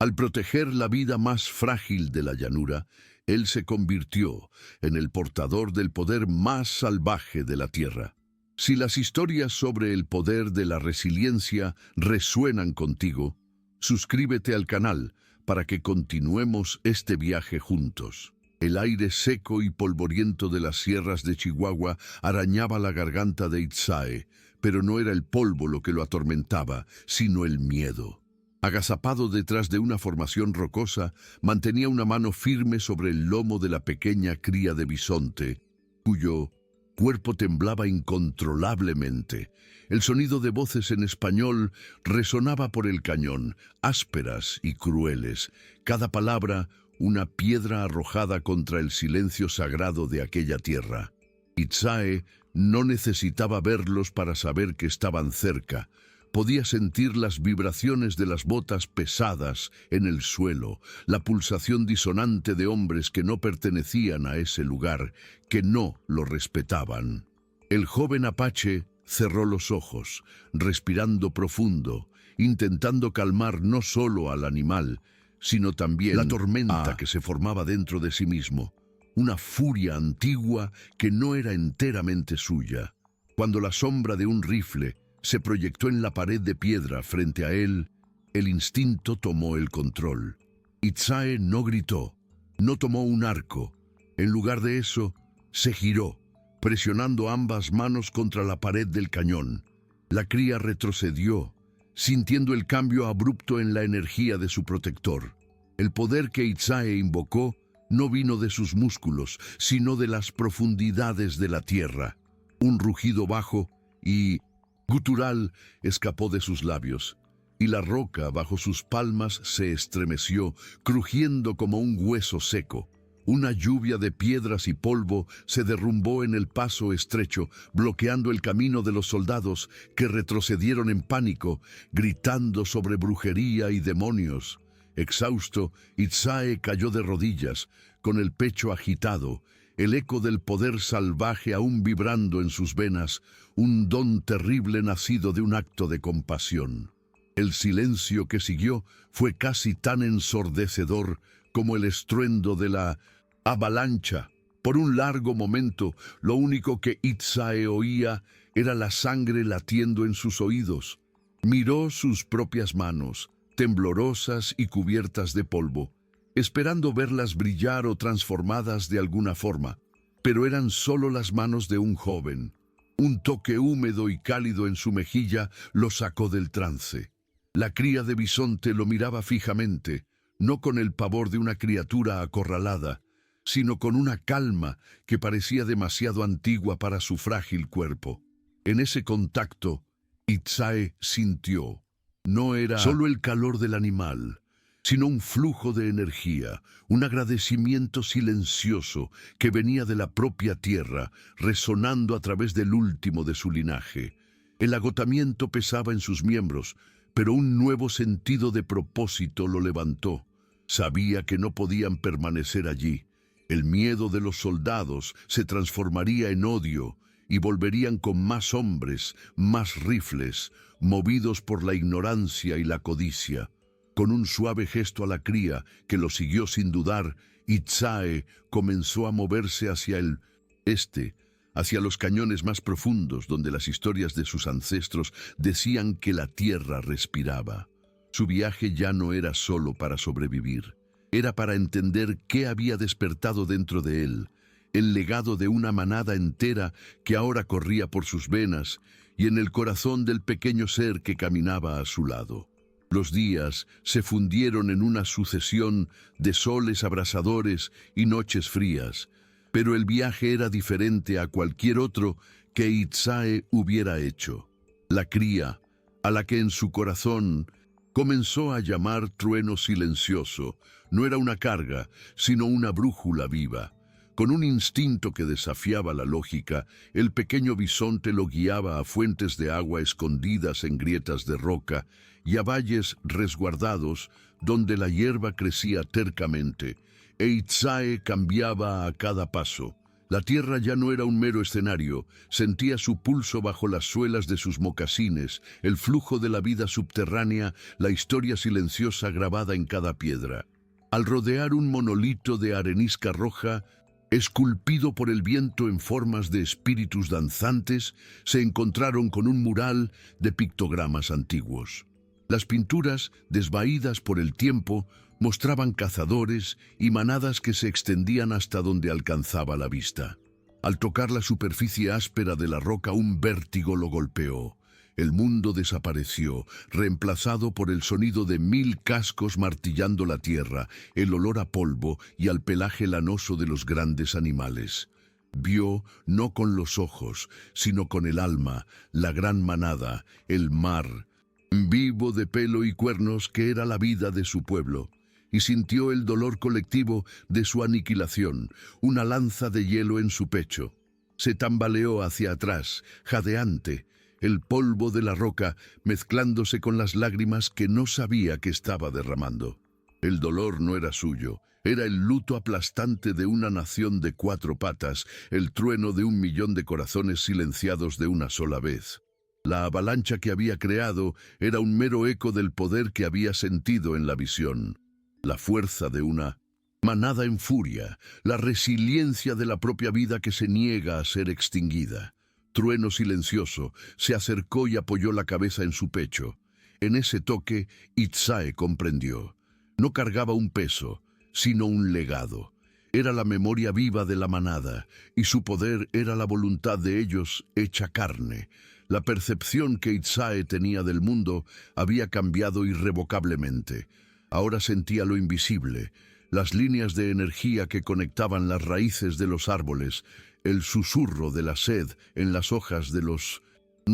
Al proteger la vida más frágil de la llanura, él se convirtió en el portador del poder más salvaje de la tierra. Si las historias sobre el poder de la resiliencia resuenan contigo, suscríbete al canal para que continuemos este viaje juntos. El aire seco y polvoriento de las sierras de Chihuahua arañaba la garganta de Itzae, pero no era el polvo lo que lo atormentaba, sino el miedo. Agazapado detrás de una formación rocosa, mantenía una mano firme sobre el lomo de la pequeña cría de bisonte, cuyo cuerpo temblaba incontrolablemente. El sonido de voces en español resonaba por el cañón, ásperas y crueles, cada palabra una piedra arrojada contra el silencio sagrado de aquella tierra. Itzae no necesitaba verlos para saber que estaban cerca. Podía sentir las vibraciones de las botas pesadas en el suelo, la pulsación disonante de hombres que no pertenecían a ese lugar, que no lo respetaban. El joven apache cerró los ojos, respirando profundo, intentando calmar no solo al animal, sino también la tormenta que se formaba dentro de sí mismo, una furia antigua que no era enteramente suya. Cuando la sombra de un rifle se proyectó en la pared de piedra frente a él, el instinto tomó el control. Itzae no gritó, no tomó un arco. En lugar de eso, se giró, presionando ambas manos contra la pared del cañón. La cría retrocedió, sintiendo el cambio abrupto en la energía de su protector. El poder que Itzae invocó no vino de sus músculos, sino de las profundidades de la tierra. Un rugido bajo y gutural escapó de sus labios, y la roca bajo sus palmas se estremeció, crujiendo como un hueso seco. Una lluvia de piedras y polvo se derrumbó en el paso estrecho, bloqueando el camino de los soldados, que retrocedieron en pánico, gritando sobre brujería y demonios. Exhausto, Itzae cayó de rodillas, con el pecho agitado, el eco del poder salvaje aún vibrando en sus venas, un don terrible nacido de un acto de compasión. El silencio que siguió fue casi tan ensordecedor como el estruendo de la avalancha. Por un largo momento, lo único que Itzae oía era la sangre latiendo en sus oídos. Miró sus propias manos, temblorosas y cubiertas de polvo, esperando verlas brillar o transformadas de alguna forma, pero eran solo las manos de un joven. Un toque húmedo y cálido en su mejilla lo sacó del trance. La cría de bisonte lo miraba fijamente, no con el pavor de una criatura acorralada, sino con una calma que parecía demasiado antigua para su frágil cuerpo. En ese contacto, Itzae sintió. No era solo el calor del animal, sino un flujo de energía, un agradecimiento silencioso que venía de la propia tierra, resonando a través del último de su linaje. El agotamiento pesaba en sus miembros, pero un nuevo sentido de propósito lo levantó. Sabía que no podían permanecer allí. El miedo de los soldados se transformaría en odio y volverían con más hombres, más rifles, movidos por la ignorancia y la codicia. Con un suave gesto a la cría, que lo siguió sin dudar, Itzae comenzó a moverse hacia el este, hacia los cañones más profundos donde las historias de sus ancestros decían que la tierra respiraba. Su viaje ya no era solo para sobrevivir, era para entender qué había despertado dentro de él, el legado de una manada entera que ahora corría por sus venas y en el corazón del pequeño ser que caminaba a su lado. Los días se fundieron en una sucesión de soles abrasadores y noches frías, pero el viaje era diferente a cualquier otro que Itzae hubiera hecho. La cría, a la que en su corazón comenzó a llamar trueno silencioso, no era una carga, sino una brújula viva. Con un instinto que desafiaba la lógica, el pequeño bisonte lo guiaba a fuentes de agua escondidas en grietas de roca y a valles resguardados donde la hierba crecía tercamente, e Itzae cambiaba a cada paso, La tierra ya no era un mero escenario, sentía su pulso bajo las suelas de sus mocasines, el flujo de la vida subterránea, la historia silenciosa grabada en cada piedra. Al rodear un monolito de arenisca roja, esculpido por el viento en formas de espíritus danzantes, se encontraron con un mural de pictogramas antiguos. Las pinturas, desvaídas por el tiempo, mostraban cazadores y manadas que se extendían hasta donde alcanzaba la vista. Al tocar la superficie áspera de la roca, un vértigo lo golpeó. El mundo desapareció, reemplazado por el sonido de 1000 cascos martillando la tierra, el olor a polvo y al pelaje lanoso de los grandes animales. Vio, no con los ojos, sino con el alma, la gran manada, el mar, vivo de pelo y cuernos que era la vida de su pueblo, y sintió el dolor colectivo de su aniquilación, una lanza de hielo en su pecho. Se tambaleó hacia atrás, jadeante, el polvo de la roca mezclándose con las lágrimas que no sabía que estaba derramando. El dolor no era suyo, era el luto aplastante de una nación de 4 patas, el trueno de 1.000.000 de corazones silenciados de una sola vez. La avalancha que había creado era un mero eco del poder que había sentido en la visión. La fuerza de una manada en furia, la resiliencia de la propia vida que se niega a ser extinguida. Trueno silencioso, se acercó y apoyó la cabeza en su pecho. En ese toque, Itzae comprendió. No cargaba un peso, sino un legado. Era la memoria viva de la manada, y su poder era la voluntad de ellos hecha carne. La percepción que Itzae tenía del mundo había cambiado irrevocablemente. Ahora sentía lo invisible, las líneas de energía que conectaban las raíces de los árboles, el susurro de la sed en las hojas de los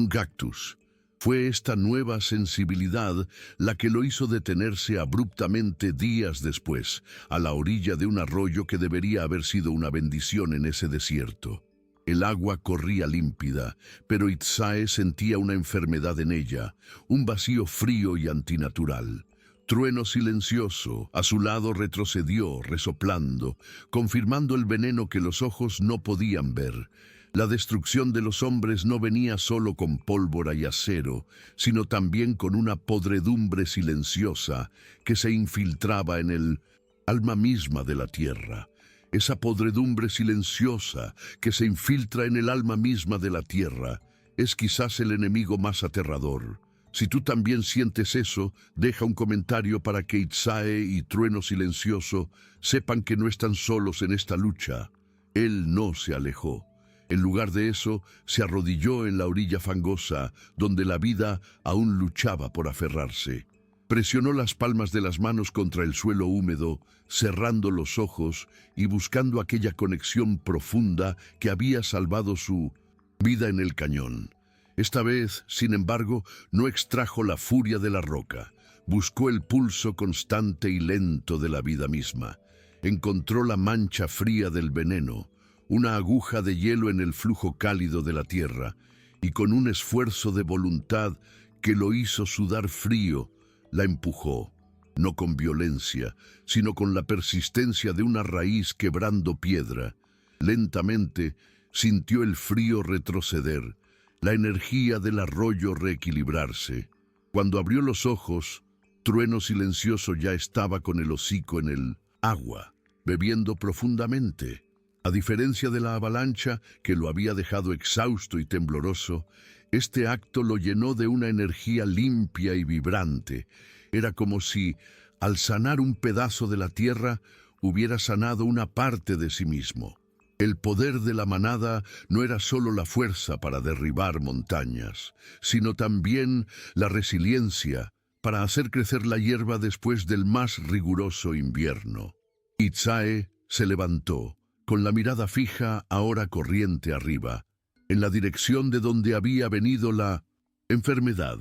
cactus. Fue esta nueva sensibilidad la que lo hizo detenerse abruptamente días después, a la orilla de un arroyo que debería haber sido una bendición en ese desierto. El agua corría límpida, pero Itzae sentía una enfermedad en ella, un vacío frío y antinatural. Trueno silencioso, a su lado retrocedió, resoplando, confirmando el veneno que los ojos no podían ver. La destrucción de los hombres no venía solo con pólvora y acero, sino también con una podredumbre silenciosa que se infiltraba en el alma misma de la tierra. Esa podredumbre silenciosa que se infiltra en el alma misma de la tierra es quizás el enemigo más aterrador. Si tú también sientes eso, deja un comentario para que Itzae y Trueno Silencioso sepan que no están solos en esta lucha. Él no se alejó. En lugar de eso, se arrodilló en la orilla fangosa, donde la vida aún luchaba por aferrarse. Presionó las palmas de las manos contra el suelo húmedo, cerrando los ojos y buscando aquella conexión profunda que había salvado su vida en el cañón. Esta vez, sin embargo, no extrajo la furia de la roca. Buscó el pulso constante y lento de la vida misma. Encontró la mancha fría del veneno, una aguja de hielo en el flujo cálido de la tierra, y con un esfuerzo de voluntad que lo hizo sudar frío, la empujó, no con violencia, sino con la persistencia de una raíz quebrando piedra. Lentamente sintió el frío retroceder, la energía del arroyo reequilibrarse. Cuando abrió los ojos, Trueno Silencioso ya estaba con el hocico en el agua, bebiendo profundamente. A diferencia de la avalancha, que lo había dejado exhausto y tembloroso, este acto lo llenó de una energía limpia y vibrante. Era como si, al sanar un pedazo de la tierra, hubiera sanado una parte de sí mismo. El poder de la manada no era solo la fuerza para derribar montañas, sino también la resiliencia para hacer crecer la hierba después del más riguroso invierno. Itzae se levantó, con la mirada fija ahora corriente arriba, en la dirección de donde había venido la enfermedad.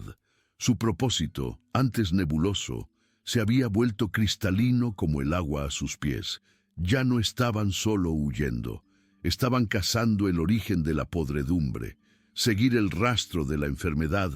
Su propósito, antes nebuloso, se había vuelto cristalino como el agua a sus pies. Ya no estaban solo huyendo. Estaban cazando el origen de la podredumbre. Seguir el rastro de la enfermedad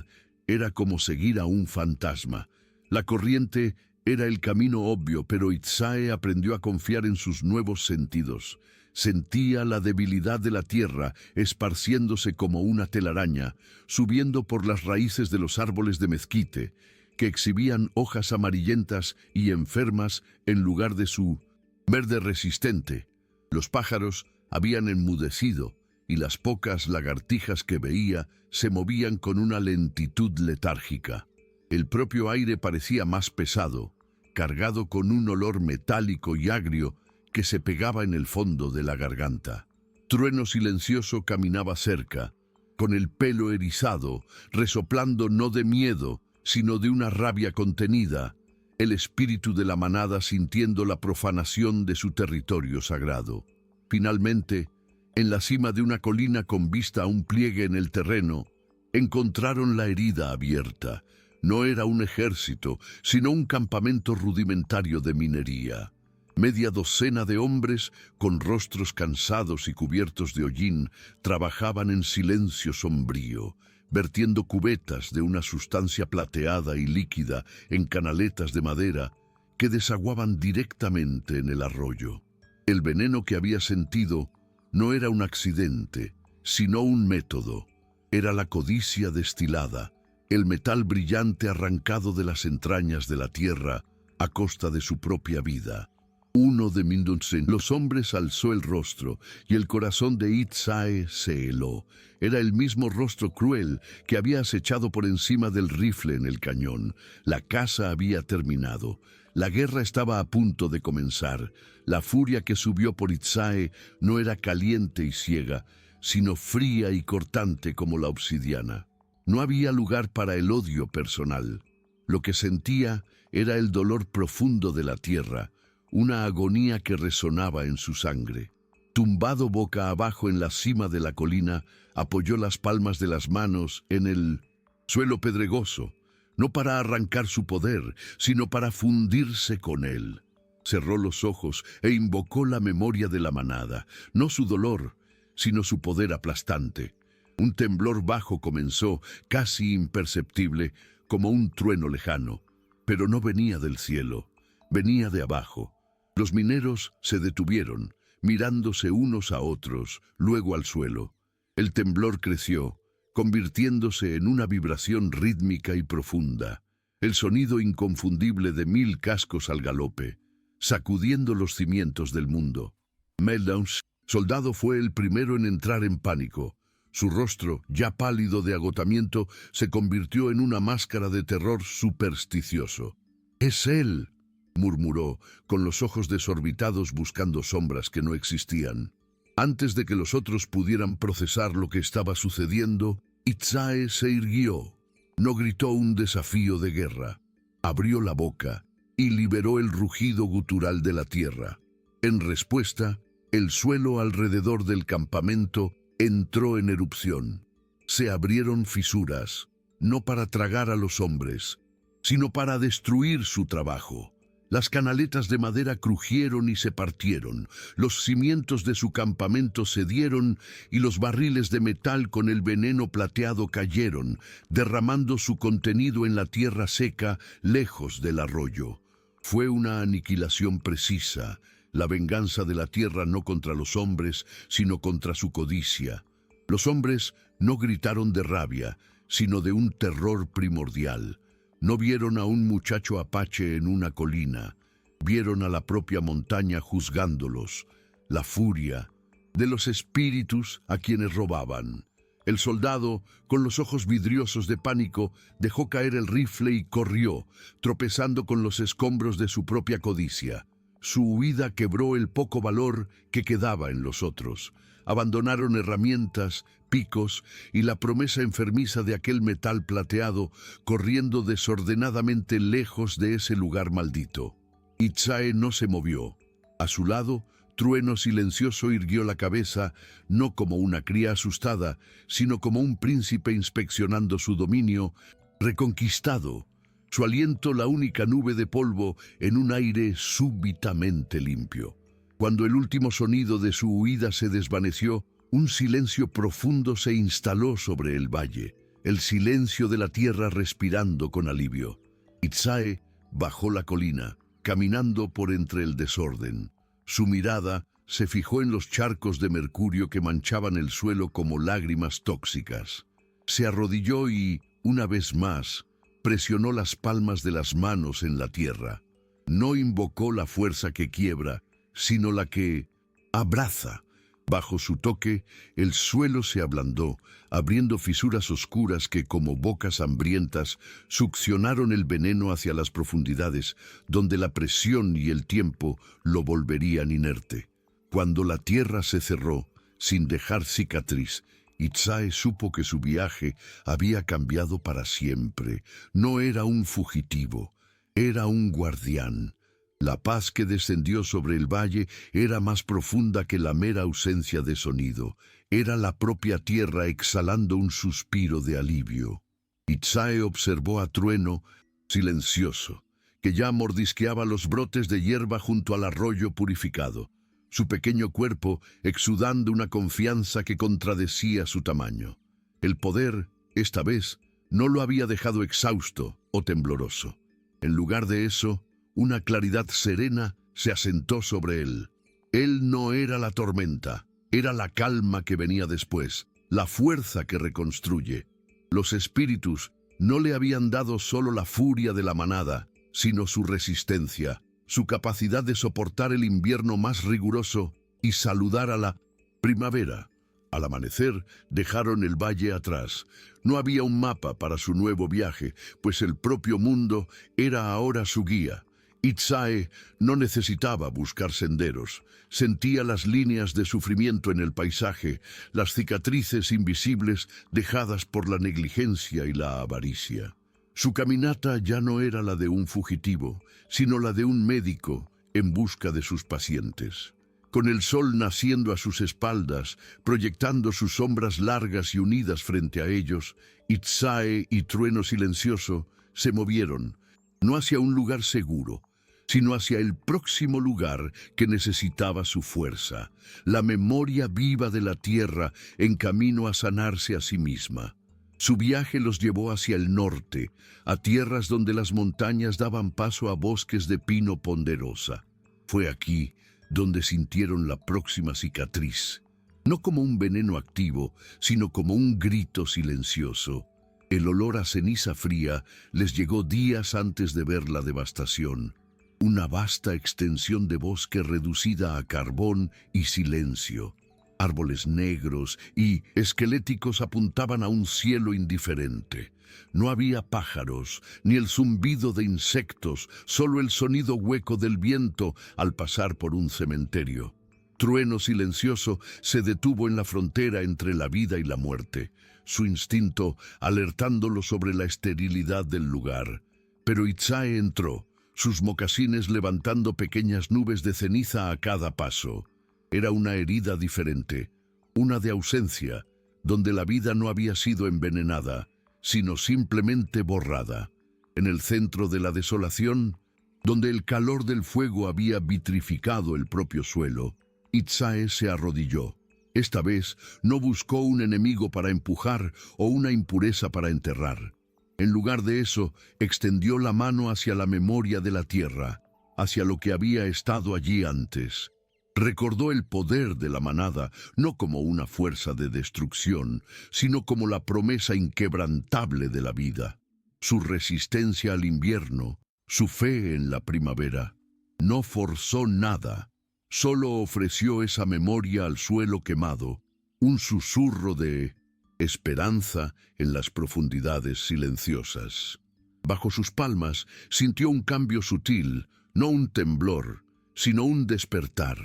era como seguir a un fantasma. La corriente era el camino obvio, pero Itzae aprendió a confiar en sus nuevos sentidos. Sentía la debilidad de la tierra esparciéndose como una telaraña, subiendo por las raíces de los árboles de mezquite, que exhibían hojas amarillentas y enfermas en lugar de su verde resistente. Los pájaros habían enmudecido y las pocas lagartijas que veía se movían con una lentitud letárgica. El propio aire parecía más pesado, cargado con un olor metálico y agrio que se pegaba en el fondo de la garganta. Trueno silencioso caminaba cerca, con el pelo erizado, resoplando no de miedo, sino de una rabia contenida, el espíritu de la manada sintiendo la profanación de su territorio sagrado. Finalmente, en la cima de una colina con vista a un pliegue en el terreno, encontraron la herida abierta. No era un ejército, sino un campamento rudimentario de minería. Media docena de hombres, con rostros cansados y cubiertos de hollín, trabajaban en silencio sombrío, vertiendo cubetas de una sustancia plateada y líquida en canaletas de madera que desaguaban directamente en el arroyo. El veneno que había sentido no era un accidente, sino un método. Era la codicia destilada, el metal brillante arrancado de las entrañas de la tierra a costa de su propia vida. Uno de Mindunsen, los hombres alzó el rostro y el corazón de Itzae se heló. Era el mismo rostro cruel que había acechado por encima del rifle en el cañón. La caza había terminado. La guerra estaba a punto de comenzar. La furia que subió por Itzae no era caliente y ciega, sino fría y cortante como la obsidiana. No había lugar para el odio personal. Lo que sentía era el dolor profundo de la tierra, una agonía que resonaba en su sangre. Tumbado boca abajo en la cima de la colina, apoyó las palmas de las manos en el suelo pedregoso, no para arrancar su poder, sino para fundirse con él. Cerró los ojos e invocó la memoria de la manada, no su dolor, sino su poder aplastante. Un temblor bajo comenzó, casi imperceptible, como un trueno lejano, pero no venía del cielo, venía de abajo. Los mineros se detuvieron, mirándose unos a otros, luego al suelo. El temblor creció, convirtiéndose en una vibración rítmica y profunda, el sonido inconfundible de 1000 cascos al galope, sacudiendo los cimientos del mundo. Meldauns, soldado, fue el primero en entrar en pánico. Su rostro, ya pálido de agotamiento, se convirtió en una máscara de terror supersticioso. «¡Es él!», murmuró, con los ojos desorbitados buscando sombras que no existían. Antes de que los otros pudieran procesar lo que estaba sucediendo, Itzae se irguió. No gritó un desafío de guerra. Abrió la boca y liberó el rugido gutural de la tierra. En respuesta, el suelo alrededor del campamento entró en erupción. Se abrieron fisuras, no para tragar a los hombres, sino para destruir su trabajo. Las canaletas de madera crujieron y se partieron, los cimientos de su campamento cedieron y los barriles de metal con el veneno plateado cayeron, derramando su contenido en la tierra seca lejos del arroyo. Fue una aniquilación precisa, la venganza de la tierra no contra los hombres, sino contra su codicia. Los hombres no gritaron de rabia, sino de un terror primordial. No vieron a un muchacho apache en una colina, vieron a la propia montaña juzgándolos, la furia de los espíritus a quienes robaban. El soldado, con los ojos vidriosos de pánico, dejó caer el rifle y corrió, tropezando con los escombros de su propia codicia. Su huida quebró el poco valor que quedaba en los otros. Abandonaron herramientas, picos y la promesa enfermiza de aquel metal plateado, corriendo desordenadamente lejos de ese lugar maldito. Itzae no se movió. A su lado, Trueno silencioso irguió la cabeza, no como una cría asustada, sino como un príncipe inspeccionando su dominio, reconquistado, su aliento la única nube de polvo en un aire súbitamente limpio. Cuando el último sonido de su huida se desvaneció, un silencio profundo se instaló sobre el valle, el silencio de la tierra respirando con alivio. Itzae bajó la colina, caminando por entre el desorden. Su mirada, se fijó en los charcos de mercurio que manchaban el suelo como lágrimas tóxicas. Se arrodilló y, una vez más, presionó las palmas de las manos en la tierra. No invocó la fuerza que quiebra, sino la que abraza. Bajo su toque, el suelo se ablandó, abriendo fisuras oscuras que, como bocas hambrientas, succionaron el veneno hacia las profundidades, donde la presión y el tiempo lo volverían inerte. Cuando la tierra se cerró, sin dejar cicatriz, Itzae supo que su viaje había cambiado para siempre. No era un fugitivo, era un guardián. La paz que descendió sobre el valle era más profunda que la mera ausencia de sonido. Era la propia tierra exhalando un suspiro de alivio. Itzae observó a Trueno, silencioso, que ya mordisqueaba los brotes de hierba junto al arroyo purificado, su pequeño cuerpo exudando una confianza que contradecía su tamaño. El poder, esta vez, no lo había dejado exhausto o tembloroso. En lugar de eso, una claridad serena se asentó sobre él. Él no era la tormenta, era la calma que venía después, la fuerza que reconstruye. Los espíritus no le habían dado solo la furia de la manada, sino su resistencia, su capacidad de soportar el invierno más riguroso y saludar a la primavera. Al amanecer, dejaron el valle atrás. No había un mapa para su nuevo viaje, pues el propio mundo era ahora su guía. Itzae no necesitaba buscar senderos. Sentía las líneas de sufrimiento en el paisaje, las cicatrices invisibles dejadas por la negligencia y la avaricia. Su caminata ya no era la de un fugitivo, sino la de un médico en busca de sus pacientes. Con el sol naciendo a sus espaldas, proyectando sus sombras largas y unidas frente a ellos, Itzae y Trueno Silencioso se movieron, no hacia un lugar seguro, sino hacia el próximo lugar que necesitaba su fuerza, la memoria viva de la tierra en camino a sanarse a sí misma. Su viaje los llevó hacia el norte, a tierras donde las montañas daban paso a bosques de pino ponderosa. Fue aquí donde sintieron la próxima cicatriz, no como un veneno activo, sino como un grito silencioso. El olor a ceniza fría les llegó días antes de ver la devastación. Una vasta extensión de bosque reducida a carbón y silencio. Árboles negros y esqueléticos apuntaban a un cielo indiferente. No había pájaros, ni el zumbido de insectos, solo el sonido hueco del viento al pasar por un cementerio. Trueno Silencioso se detuvo en la frontera entre la vida y la muerte, su instinto alertándolo sobre la esterilidad del lugar. Pero Itzae entró, sus mocasines levantando pequeñas nubes de ceniza a cada paso. Era una herida diferente, una de ausencia, donde la vida no había sido envenenada, sino simplemente borrada. En el centro de la desolación, donde el calor del fuego había vitrificado el propio suelo, Itzae se arrodilló. Esta vez no buscó un enemigo para empujar o una impureza para enterrar. En lugar de eso, extendió la mano hacia la memoria de la tierra, hacia lo que había estado allí antes. Recordó el poder de la manada, no como una fuerza de destrucción, sino como la promesa inquebrantable de la vida. Su resistencia al invierno, su fe en la primavera. No forzó nada, solo ofreció esa memoria al suelo quemado, un susurro de esperanza en las profundidades silenciosas. Bajo sus palmas sintió un cambio sutil, no un temblor, sino un despertar.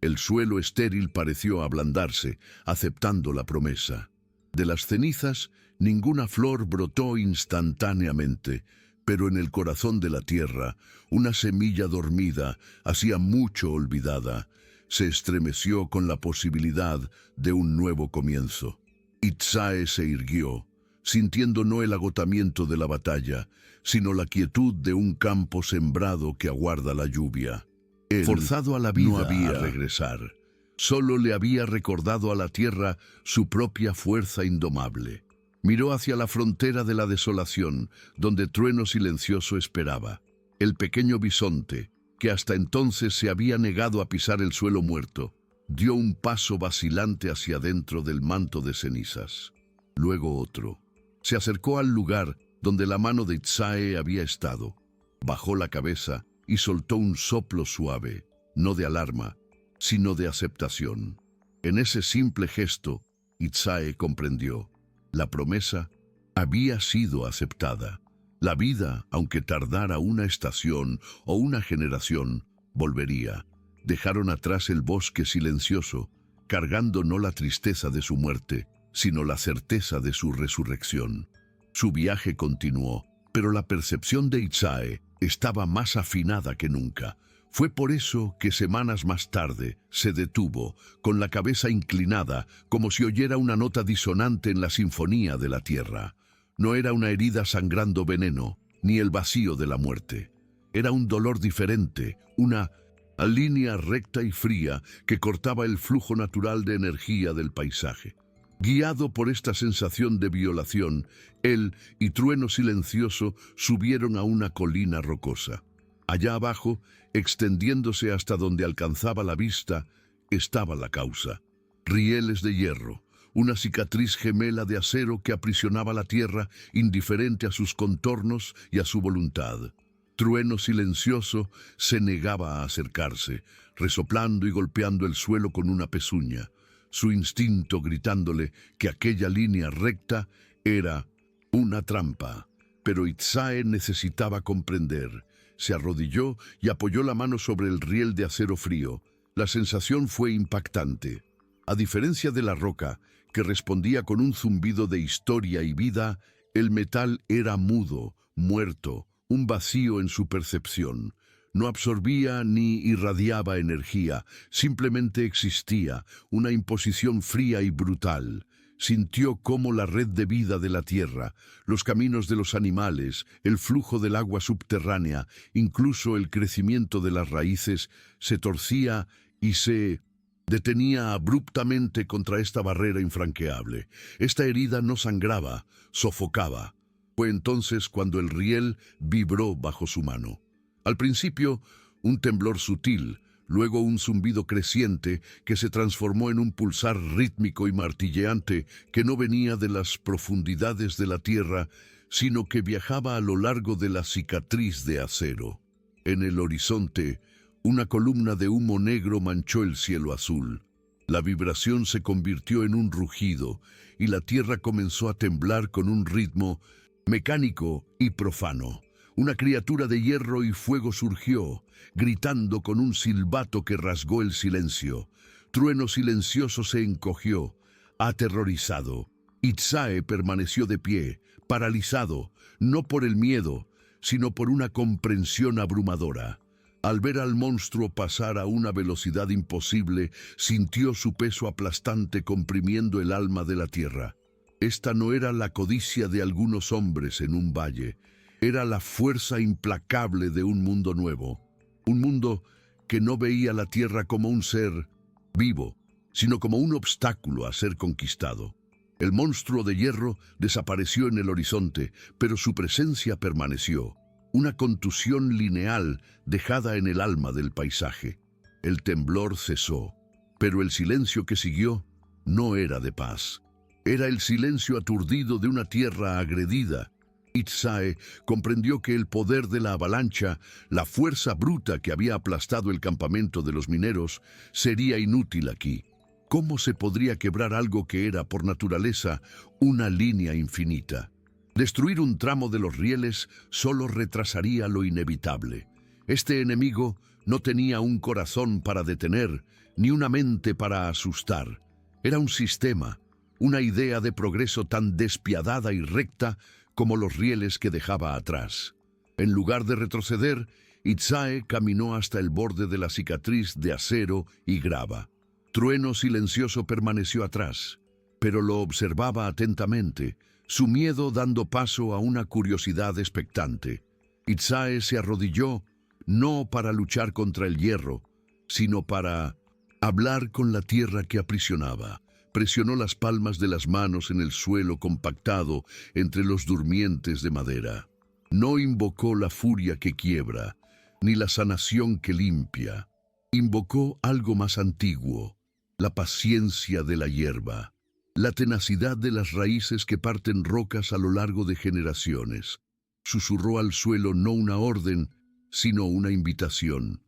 El suelo estéril pareció ablandarse, aceptando la promesa. De las cenizas, ninguna flor brotó instantáneamente, pero en el corazón de la tierra, una semilla dormida, hacía mucho olvidada, se estremeció con la posibilidad de un nuevo comienzo. Itzae se irguió, sintiendo no el agotamiento de la batalla, sino la quietud de un campo sembrado que aguarda la lluvia. Él, forzado a la vida, no había a regresar. Solo le había recordado a la tierra su propia fuerza indomable. Miró hacia la frontera de la desolación, donde Trueno Silencioso esperaba. El pequeño bisonte, que hasta entonces se había negado a pisar el suelo muerto, dio un paso vacilante hacia adentro del manto de cenizas. Luego otro. Se acercó al lugar donde la mano de Itzae había estado. Bajó la cabeza y soltó un soplo suave, no de alarma, sino de aceptación. En ese simple gesto, Itzae comprendió. La promesa había sido aceptada. La vida, aunque tardara una estación o una generación, volvería. Dejaron atrás el bosque silencioso, cargando no la tristeza de su muerte, sino la certeza de su resurrección. Su viaje continuó, pero la percepción de Itzae estaba más afinada que nunca. Fue por eso que semanas más tarde se detuvo, con la cabeza inclinada, como si oyera una nota disonante en la sinfonía de la tierra. No era una herida sangrando veneno, ni el vacío de la muerte. Era un dolor diferente, una línea recta y fría que cortaba el flujo natural de energía del paisaje. Guiado por esta sensación de violación, él y Trueno Silencioso subieron a una colina rocosa. Allá abajo, extendiéndose hasta donde alcanzaba la vista, estaba la causa. Rieles de hierro, una cicatriz gemela de acero que aprisionaba la tierra, indiferente a sus contornos y a su voluntad. Trueno Silencioso se negaba a acercarse, resoplando y golpeando el suelo con una pezuña, su instinto gritándole que aquella línea recta era una trampa. Pero Itzae necesitaba comprender. Se arrodilló y apoyó la mano sobre el riel de acero frío. La sensación fue impactante. A diferencia de la roca, que respondía con un zumbido de historia y vida, el metal era mudo, muerto, un vacío en su percepción. No absorbía ni irradiaba energía, simplemente existía, una imposición fría y brutal. Sintió cómo la red de vida de la tierra, los caminos de los animales, el flujo del agua subterránea, incluso el crecimiento de las raíces, se torcía y se detenía abruptamente contra esta barrera infranqueable. Esta herida no sangraba, sofocaba. Fue entonces cuando el riel vibró bajo su mano. Al principio, un temblor sutil, luego un zumbido creciente que se transformó en un pulsar rítmico y martilleante que no venía de las profundidades de la tierra, sino que viajaba a lo largo de la cicatriz de acero. En el horizonte, una columna de humo negro manchó el cielo azul. La vibración se convirtió en un rugido y la tierra comenzó a temblar con un ritmo mecánico y profano. Una criatura de hierro y fuego surgió, gritando con un silbato que rasgó el silencio. Trueno Silencioso se encogió, aterrorizado. Itzae permaneció de pie, paralizado, no por el miedo, sino por una comprensión abrumadora. Al ver al monstruo pasar a una velocidad imposible, sintió su peso aplastante comprimiendo el alma de la tierra. Esta no era la codicia de algunos hombres en un valle, era la fuerza implacable de un mundo nuevo, un mundo que no veía la tierra como un ser vivo, sino como un obstáculo a ser conquistado. El monstruo de hierro desapareció en el horizonte, pero su presencia permaneció, una contusión lineal dejada en el alma del paisaje. El temblor cesó, pero el silencio que siguió no era de paz. Era el silencio aturdido de una tierra agredida. Itzae comprendió que el poder de la avalancha, la fuerza bruta que había aplastado el campamento de los mineros, sería inútil aquí. ¿Cómo se podría quebrar algo que era, por naturaleza, una línea infinita? Destruir un tramo de los rieles solo retrasaría lo inevitable. Este enemigo no tenía un corazón para detener, ni una mente para asustar. Era un sistema, una idea de progreso tan despiadada y recta como los rieles que dejaba atrás. En lugar de retroceder, Itzae caminó hasta el borde de la cicatriz de acero y grava. Trueno Silencioso permaneció atrás, pero lo observaba atentamente, su miedo dando paso a una curiosidad expectante. Itzae se arrodilló, no para luchar contra el hierro, sino para hablar con la tierra que aprisionaba. Presionó las palmas de las manos en el suelo compactado entre los durmientes de madera. No invocó la furia que quiebra, ni la sanación que limpia. Invocó algo más antiguo, la paciencia de la hierba, la tenacidad de las raíces que parten rocas a lo largo de generaciones. Susurró al suelo no una orden, sino una invitación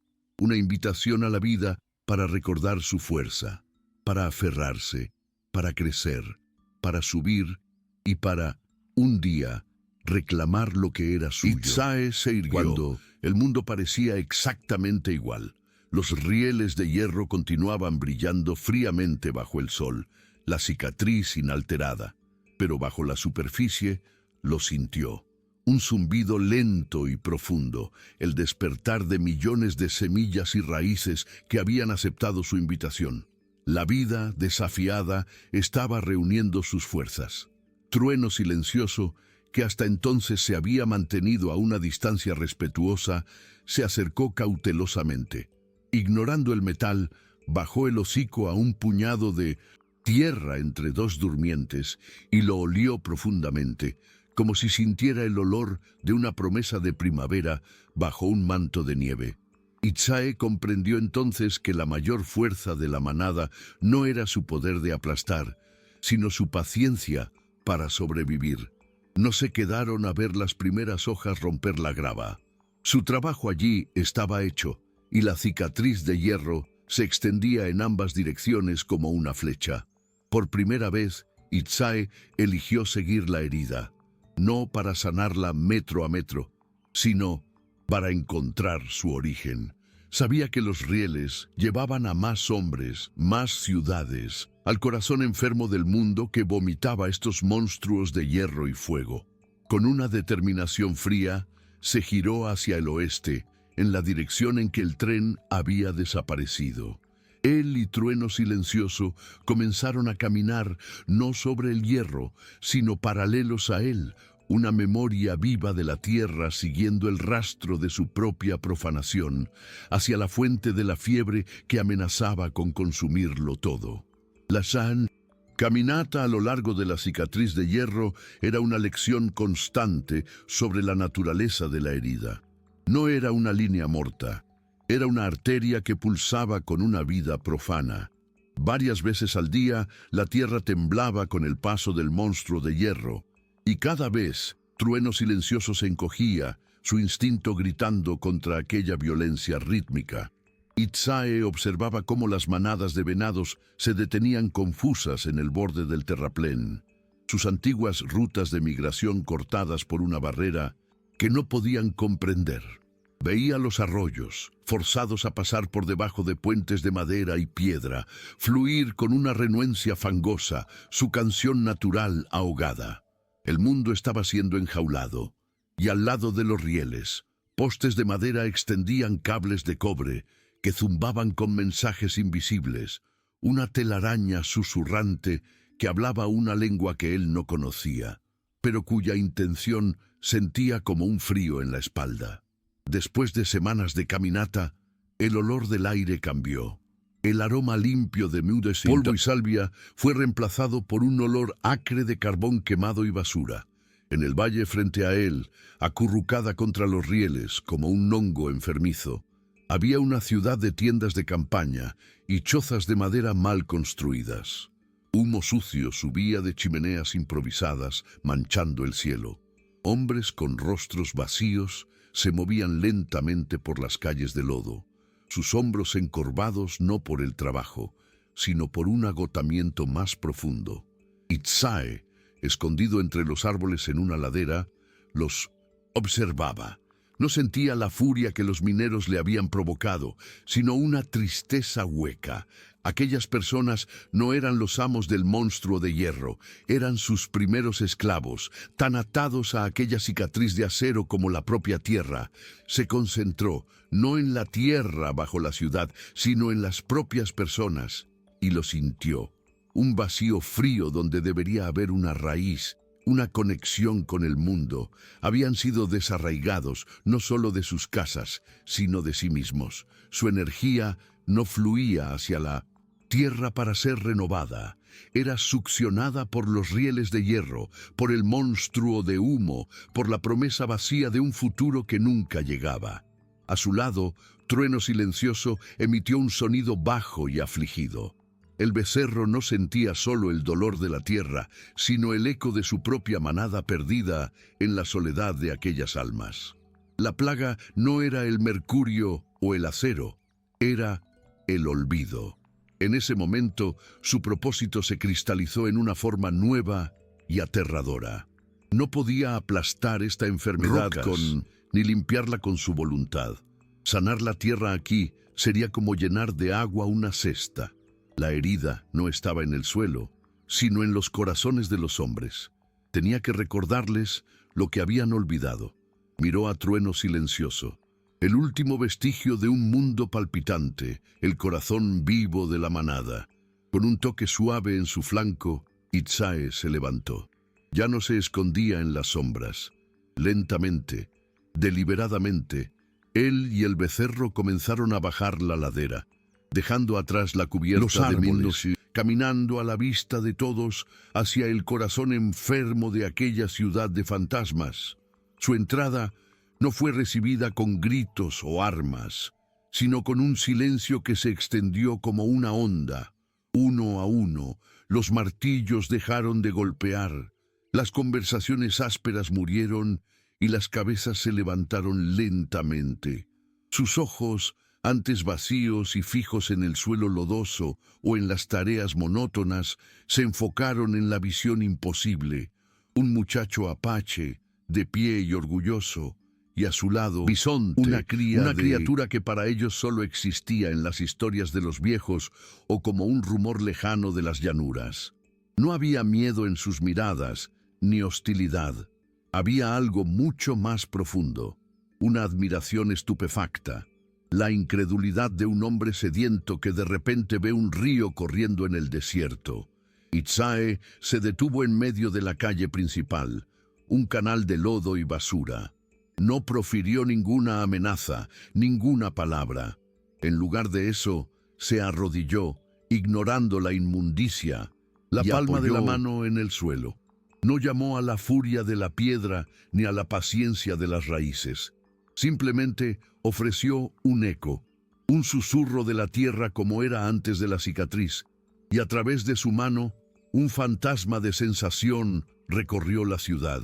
a la vida para recordar su fuerza, para aferrarse, para crecer, para subir y para, un día, reclamar lo que era suyo. Itzae se irguió cuando el mundo parecía exactamente igual. Los rieles de hierro continuaban brillando fríamente bajo el sol, la cicatriz inalterada, pero bajo la superficie lo sintió. Un zumbido lento y profundo, el despertar de millones de semillas y raíces que habían aceptado su invitación. La vida, desafiada, estaba reuniendo sus fuerzas. Trueno silencioso, que hasta entonces se había mantenido a una distancia respetuosa, se acercó cautelosamente. Ignorando el metal, bajó el hocico a un puñado de tierra entre dos durmientes y lo olió profundamente, como si sintiera el olor de una promesa de primavera bajo un manto de nieve. Itzae comprendió entonces que la mayor fuerza de la manada no era su poder de aplastar, sino su paciencia para sobrevivir. No se quedaron a ver las primeras hojas romper la grava. Su trabajo allí estaba hecho, y la cicatriz de hierro se extendía en ambas direcciones como una flecha. Por primera vez, Itzae eligió seguir la herida, no para sanarla metro a metro, sino para encontrar su origen. Sabía que los rieles llevaban a más hombres, más ciudades, al corazón enfermo del mundo que vomitaba estos monstruos de hierro y fuego. Con una determinación fría, se giró hacia el oeste, en la dirección en que el tren había desaparecido. Él y Trueno Silencioso comenzaron a caminar no sobre el hierro, sino paralelos a él, una memoria viva de la tierra siguiendo el rastro de su propia profanación, hacia la fuente de la fiebre que amenazaba con consumirlo todo. La caminata a lo largo de la cicatriz de hierro era una lección constante sobre la naturaleza de la herida. No era una línea morta, era una arteria que pulsaba con una vida profana. Varias veces al día, la tierra temblaba con el paso del monstruo de hierro, y cada vez Trueno Silencioso se encogía, su instinto gritando contra aquella violencia rítmica. Itzae observaba cómo las manadas de venados se detenían confusas en el borde del terraplén, sus antiguas rutas de migración cortadas por una barrera que no podían comprender. Veía los arroyos, forzados a pasar por debajo de puentes de madera y piedra, fluir con una renuencia fangosa, su canción natural ahogada. El mundo estaba siendo enjaulado, y al lado de los rieles, postes de madera extendían cables de cobre que zumbaban con mensajes invisibles, una telaraña susurrante que hablaba una lengua que él no conocía, pero cuya intención sentía como un frío en la espalda. Después de semanas de caminata, el olor del aire cambió. El aroma limpio de polvo y salvia fue reemplazado por un olor acre de carbón quemado y basura. En el valle frente a él, acurrucada contra los rieles como un hongo enfermizo, había una ciudad de tiendas de campaña y chozas de madera mal construidas. Humo sucio subía de chimeneas improvisadas, manchando el cielo. Hombres con rostros vacíos se movían lentamente por las calles de lodo, sus hombros encorvados no por el trabajo, sino por un agotamiento más profundo. Itzae, escondido entre los árboles en una ladera, los observaba. No sentía la furia que los mineros le habían provocado, sino una tristeza hueca. Aquellas personas no eran los amos del monstruo de hierro, eran sus primeros esclavos, tan atados a aquella cicatriz de acero como la propia tierra. Se concentró, no en la tierra bajo la ciudad, sino en las propias personas, y lo sintió. Un vacío frío donde debería haber una raíz, una conexión con el mundo. Habían sido desarraigados no solo de sus casas, sino de sí mismos. Su energía no fluía hacia la tierra para ser renovada. Era succionada por los rieles de hierro, por el monstruo de humo, por la promesa vacía de un futuro que nunca llegaba. A su lado, Trueno Silencioso emitió un sonido bajo y afligido. El becerro no sentía solo el dolor de la tierra, sino el eco de su propia manada perdida en la soledad de aquellas almas. La plaga no era el mercurio o el acero, era el olvido. En ese momento, su propósito se cristalizó en una forma nueva y aterradora. No podía aplastar esta enfermedad ni limpiarla con su voluntad. Sanar la tierra aquí sería como llenar de agua una cesta. La herida no estaba en el suelo, sino en los corazones de los hombres. Tenía que recordarles lo que habían olvidado. Miró a Trueno silencioso, el último vestigio de un mundo palpitante, el corazón vivo de la manada. Con un toque suave en su flanco, Itzae se levantó. Ya no se escondía en las sombras. Lentamente, deliberadamente, él y el becerro comenzaron a bajar la ladera, dejando atrás la cubierta de vinos y caminando a la vista de todos hacia el corazón enfermo de aquella ciudad de fantasmas. Su entrada no fue recibida con gritos o armas, sino con un silencio que se extendió como una onda. Uno a uno, los martillos dejaron de golpear, las conversaciones ásperas murieron y las cabezas se levantaron lentamente. Sus ojos, antes vacíos y fijos en el suelo lodoso o en las tareas monótonas, se enfocaron en la visión imposible. Un muchacho apache, de pie y orgulloso, y a su lado, Bisonte, una criatura que para ellos solo existía en las historias de los viejos o como un rumor lejano de las llanuras. No había miedo en sus miradas, ni hostilidad. Había algo mucho más profundo, una admiración estupefacta, la incredulidad de un hombre sediento que de repente ve un río corriendo en el desierto. Itzae se detuvo en medio de la calle principal, un canal de lodo y basura. No profirió ninguna amenaza, ninguna palabra. En lugar de eso, se arrodilló, ignorando la inmundicia, la palma de la mano en el suelo. No llamó a la furia de la piedra ni a la paciencia de las raíces. Simplemente ofreció un eco, un susurro de la tierra como era antes de la cicatriz, y a través de su mano, un fantasma de sensación recorrió la ciudad.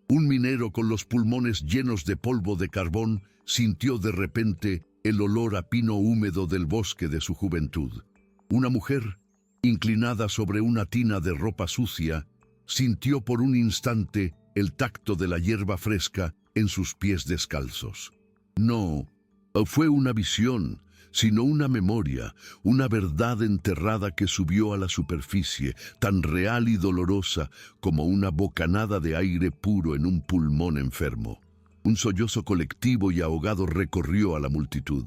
Un minero con los pulmones llenos de polvo de carbón sintió de repente el olor a pino húmedo del bosque de su juventud. Una mujer, inclinada sobre una tina de ropa sucia, sintió por un instante el tacto de la hierba fresca en sus pies descalzos. No fue una visión, sino una memoria, una verdad enterrada que subió a la superficie, tan real y dolorosa como una bocanada de aire puro en un pulmón enfermo. Un sollozo colectivo y ahogado recorrió a la multitud.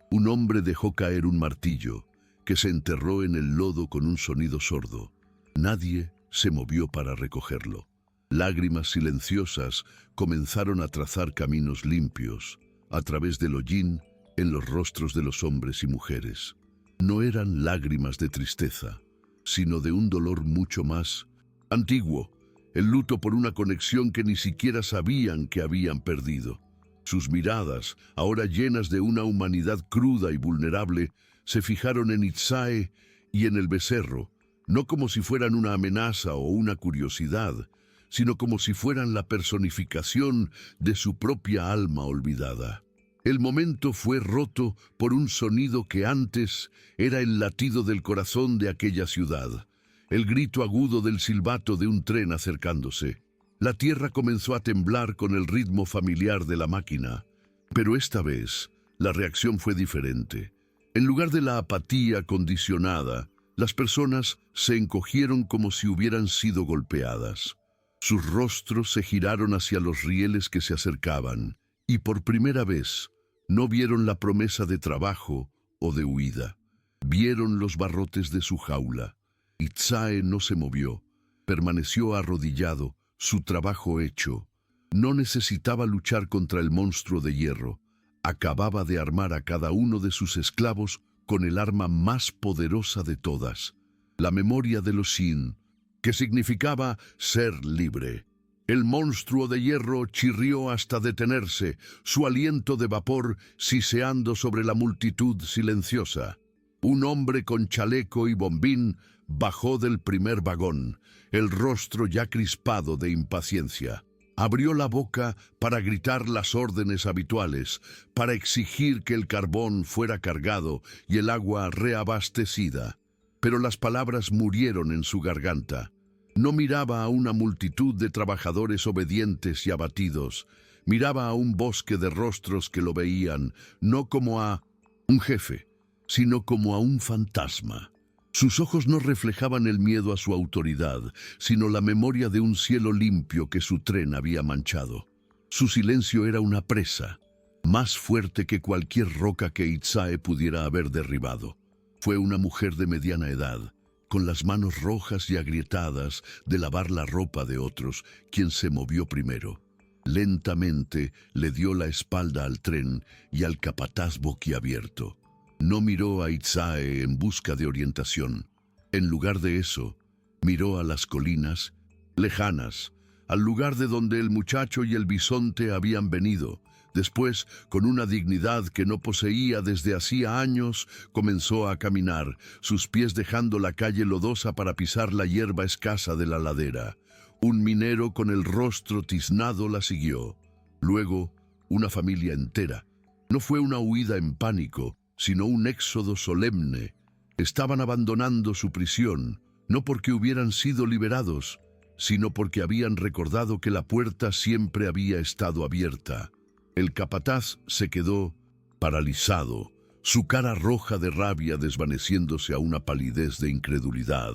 Un hombre dejó caer un martillo, que se enterró en el lodo con un sonido sordo. Nadie se movió para recogerlo. Lágrimas silenciosas comenzaron a trazar caminos limpios, a través del hollín, en los rostros de los hombres y mujeres. No eran lágrimas de tristeza, sino de un dolor mucho más antiguo, el luto por una conexión que ni siquiera sabían que habían perdido. Sus miradas, ahora llenas de una humanidad cruda y vulnerable, se fijaron en Itzae y en el becerro, no como si fueran una amenaza o una curiosidad, sino como si fueran la personificación de su propia alma olvidada. El momento fue roto por un sonido que antes era el latido del corazón de aquella ciudad, el grito agudo del silbato de un tren acercándose. La tierra comenzó a temblar con el ritmo familiar de la máquina, pero esta vez la reacción fue diferente. En lugar de la apatía condicionada, las personas se encogieron como si hubieran sido golpeadas. Sus rostros se giraron hacia los rieles que se acercaban, y por primera vez no vieron la promesa de trabajo o de huida. Vieron los barrotes de su jaula. Itzae no se movió, permaneció arrodillado, su trabajo hecho. No necesitaba luchar contra el monstruo de hierro. Acababa de armar a cada uno de sus esclavos con el arma más poderosa de todas, la memoria de los Sin, que significaba ser libre. El monstruo de hierro chirrió hasta detenerse, su aliento de vapor siseando sobre la multitud silenciosa. Un hombre con chaleco y bombín bajó del primer vagón, el rostro ya crispado de impaciencia. Abrió la boca para gritar las órdenes habituales, para exigir que el carbón fuera cargado y el agua reabastecida. Pero las palabras murieron en su garganta. No miraba a una multitud de trabajadores obedientes y abatidos. Miraba a un bosque de rostros que lo veían, no como a un jefe, sino como a un fantasma. Sus ojos no reflejaban el miedo a su autoridad, sino la memoria de un cielo limpio que su tren había manchado. Su silencio era una presa, más fuerte que cualquier roca que Itzae pudiera haber derribado. Fue una mujer de mediana edad, con las manos rojas y agrietadas de lavar la ropa de otros, quien se movió primero. Lentamente le dio la espalda al tren y al capataz boquiabierto. No miró a Itzae en busca de orientación. En lugar de eso, miró a las colinas lejanas, al lugar de donde el muchacho y el bisonte habían venido. Después, con una dignidad que no poseía desde hacía años, comenzó a caminar, sus pies dejando la calle lodosa para pisar la hierba escasa de la ladera. Un minero con el rostro tiznado la siguió. Luego, una familia entera. No fue una huida en pánico, sino un éxodo solemne. Estaban abandonando su prisión, no porque hubieran sido liberados, sino porque habían recordado que la puerta siempre había estado abierta. El capataz se quedó paralizado, su cara roja de rabia desvaneciéndose a una palidez de incredulidad.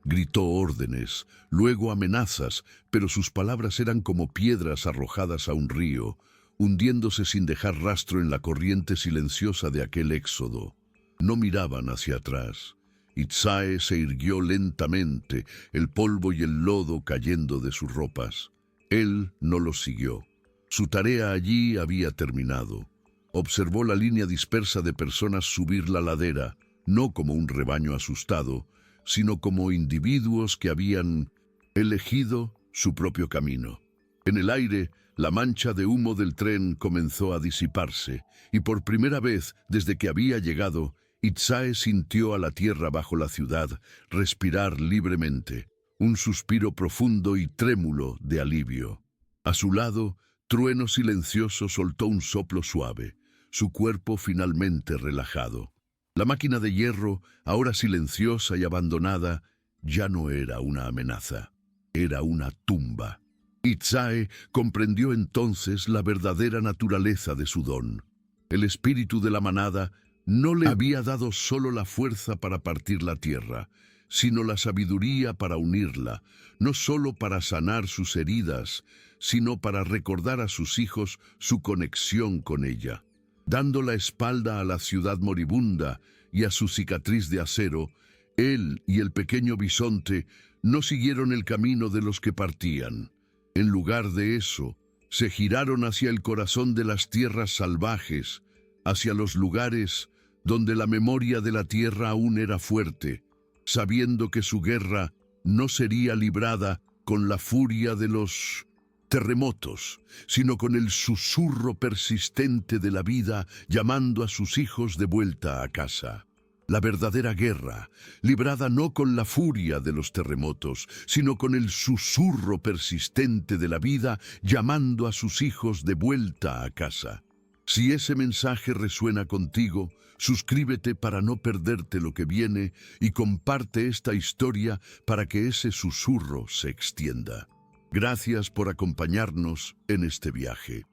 Gritó órdenes, luego amenazas, pero sus palabras eran como piedras arrojadas a un río, hundiéndose sin dejar rastro en la corriente silenciosa de aquel éxodo. No miraban hacia atrás. Itzae se irguió lentamente, el polvo y el lodo cayendo de sus ropas. Él no los siguió. Su tarea allí había terminado. Observó la línea dispersa de personas subir la ladera, no como un rebaño asustado, sino como individuos que habían elegido su propio camino. En el aire, la mancha de humo del tren comenzó a disiparse, y por primera vez desde que había llegado, Itzae sintió a la tierra bajo la ciudad respirar libremente, un suspiro profundo y trémulo de alivio. A su lado, Trueno silencioso soltó un soplo suave, su cuerpo finalmente relajado. La máquina de hierro, ahora silenciosa y abandonada, ya no era una amenaza, era una tumba. Itzae comprendió entonces la verdadera naturaleza de su don. El espíritu de la manada no le había dado solo la fuerza para partir la tierra, sino la sabiduría para unirla, no solo para sanar sus heridas, sino para recordar a sus hijos su conexión con ella. Dando la espalda a la ciudad moribunda y a su cicatriz de acero, él y el pequeño bisonte no siguieron el camino de los que partían. En lugar de eso, se giraron hacia el corazón de las tierras salvajes, hacia los lugares donde la memoria de la tierra aún era fuerte, sabiendo que su guerra no sería librada con la furia de los terremotos, sino con el susurro persistente de la vida llamando a sus hijos de vuelta a casa. La verdadera guerra, librada no con la furia de los terremotos, sino con el susurro persistente de la vida llamando a sus hijos de vuelta a casa. Si ese mensaje resuena contigo, suscríbete para no perderte lo que viene y comparte esta historia para que ese susurro se extienda. Gracias por acompañarnos en este viaje.